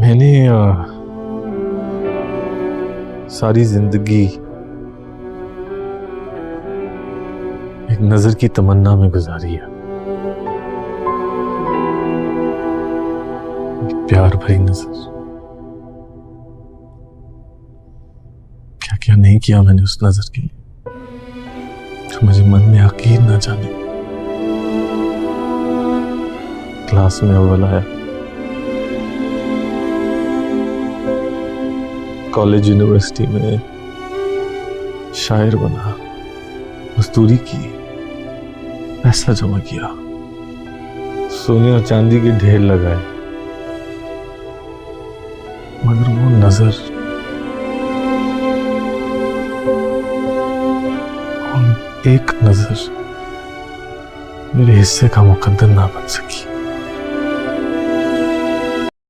मैंने सारी जिंदगी एक नजर की तमन्ना में गुजारी है। एक प्यार भरी नजर। क्या क्या नहीं किया मैंने उस नजर के लिए, जो मुझे मन में हकीर ना जाने। क्लास में अव्वल आया, कॉलेज यूनिवर्सिटी में शायर बना, मजदूरी की, पैसा जमा किया, सोने और चांदी के ढेर लगाए, मगर वो नजर, वो एक नजर मेरे हिस्से का मुकद्दर ना बन सकी।